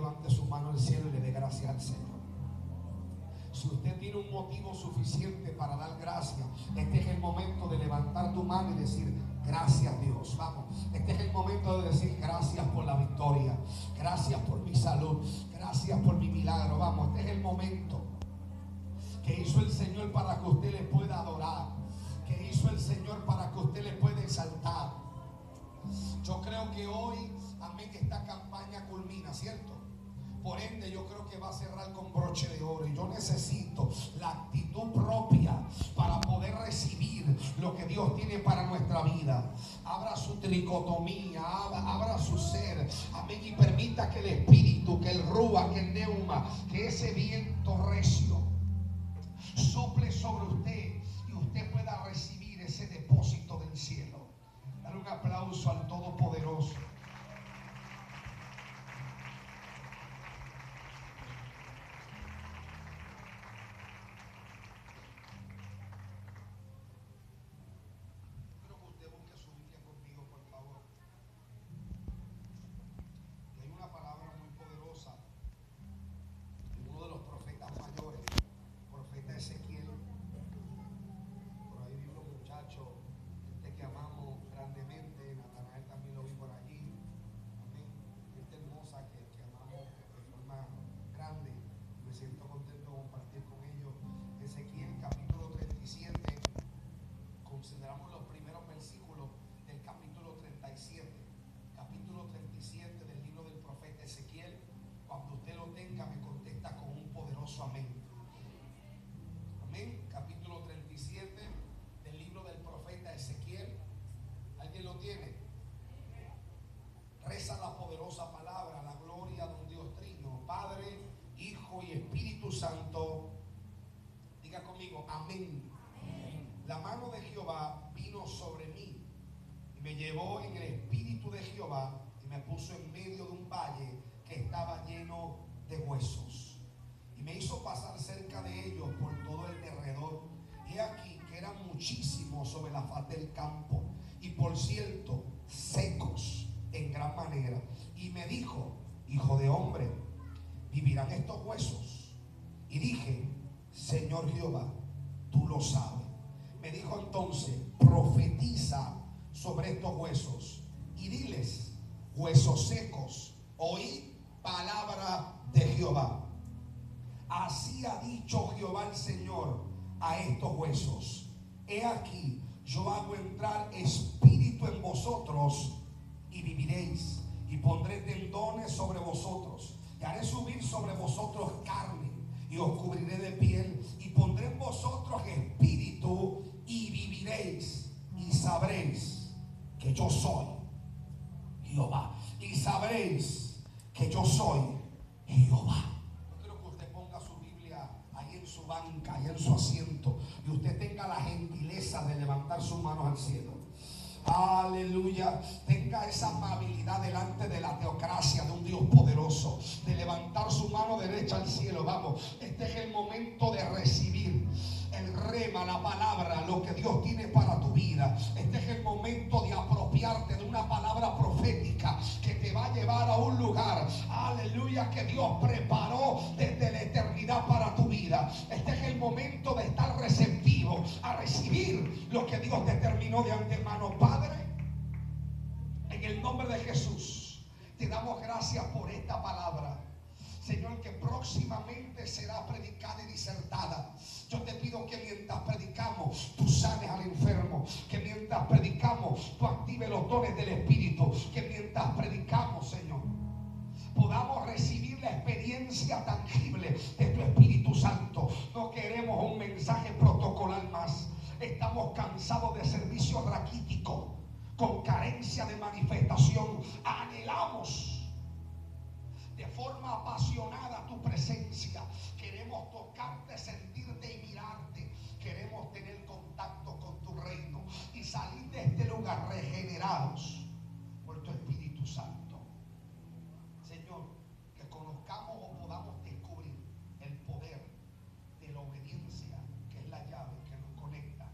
levante su mano al cielo y le dé gracias al Señor. Si usted tiene un motivo suficiente para dar gracias, este es el momento de levantar tu mano y decir: gracias, Dios. Vamos, este es el momento de decir: gracias por la victoria, gracias por mi salud, gracias por mi milagro. Vamos, este es el momento que hizo el Señor para que usted le pueda adorar, que hizo el Señor para que usted le pueda exaltar. Yo creo que hoy, amén, esta campaña culmina, ¿cierto? Por ende, yo creo que va a cerrar con broche de oro. Y yo necesito la actitud propia para poder recibir lo que Dios tiene para nuestra vida. Abra su tricotomía, abra su ser, amén, y permita que el Espíritu, que el Rúa, que el Neuma, que ese viento recio sople sobre usted y usted pueda recibir ese depósito del cielo. Dale un aplauso al Todopoderoso. Consideramos los primeros versículos del capítulo 37. Capítulo 37 del libro del profeta Ezequiel. Cuando usted lo tenga, me contesta con un poderoso amén. Amén. Capítulo 37 del libro del profeta Ezequiel. ¿Alguien lo tiene? Reza la poderosa palabra: la gloria de un Dios trino, Padre, Hijo y Espíritu Santo. Diga conmigo: amén. La mano de Jehová vino sobre mí y me llevó en el espíritu de Jehová y me puso en medio de un valle que estaba lleno de huesos. Y me hizo pasar cerca de ellos por todo el derredor. Y aquí que eran muchísimos sobre la faz del campo, y por cierto, secos en gran manera. Y me dijo: hijo de hombre, ¿vivirán estos huesos? Y dije: Señor Jehová, tú lo sabes. Me dijo entonces: profetiza sobre estos huesos y diles: huesos secos, oíd palabra de Jehová. Así ha dicho Jehová el Señor a estos huesos: he aquí, yo hago entrar espíritu en vosotros y viviréis, y pondré tendones sobre vosotros, y haré subir sobre vosotros carne, y os cubriré de piel, y pondré en vosotros espíritu, y viviréis, y sabréis que yo soy Jehová. Y sabréis que yo soy Jehová. Yo quiero que usted ponga su Biblia ahí en su banca, ahí en su asiento, y usted tenga la gentileza de levantar sus manos al cielo. Aleluya. Tenga esa amabilidad delante de la teocracia de un Dios poderoso, de levantar su mano derecha al cielo. Vamos, este es el momento de recibir el rema, la palabra, lo que Dios tiene para tu vida. Este es el momento de apropiarte de una palabra profética que te va a llevar a un lugar, aleluya, que Dios preparó desde la eternidad para tu vida. Este es el momento de estar receptivo a recibir lo que Dios determinó de antemano. Padre, en el nombre de Jesús, te damos gracias por esta palabra, Señor, que próximamente será predicada y disertada. Yo te pido que mientras predicamos, tú sanes al enfermo, que mientras predicamos, tú actives los dones del Espíritu, que mientras predicamos, Señor, podamos recibir la experiencia tangible de tu Espíritu Santo. No queremos un mensaje protocolar más. Estamos cansados de servicio raquítico, con carencia de manifestación. Anhelamos de forma apasionada tu presencia. Queremos tocarte, sentirte y mirarte. Queremos tener contacto con tu reino y salir de este lugar regenerados por tu Espíritu Santo. Señor, que conozcamos o podamos descubrir el poder de la obediencia, que es la llave que nos conecta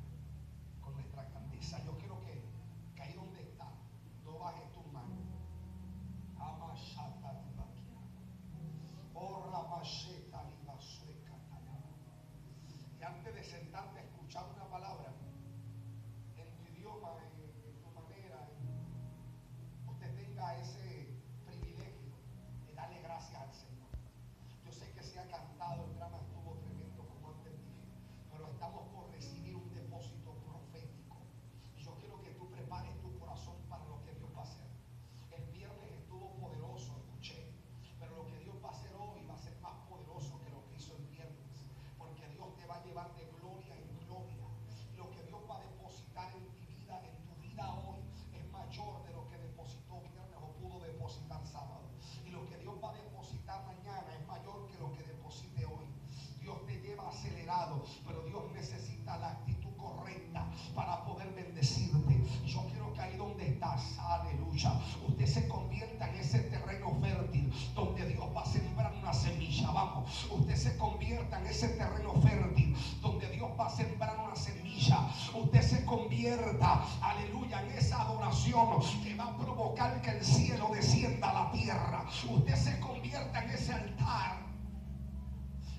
con nuestra grandeza. Yo quiero que ahí donde está, no bajes tus manos. convierta, aleluya, en esa adoración que va a provocar que el cielo descienda a la tierra. Usted se convierta en ese altar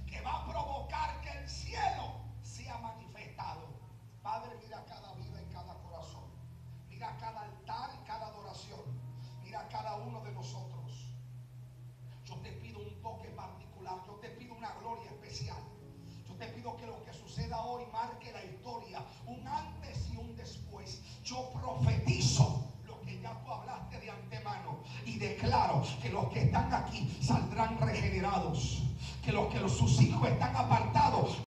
que va a provocar que el cielo sea manifestado. Padre, mira cada vida y cada corazón. Mira cada altar y cada adoración. Mira cada uno de nosotros. Yo te pido un toque particular. Yo te pido una gloria especial. Yo te pido que lo que suceda hoy marque la historia, un antes y un después. Yo profetizo lo que ya tú hablaste de antemano y declaro que los que están aquí saldrán regenerados, que sus hijos están apartados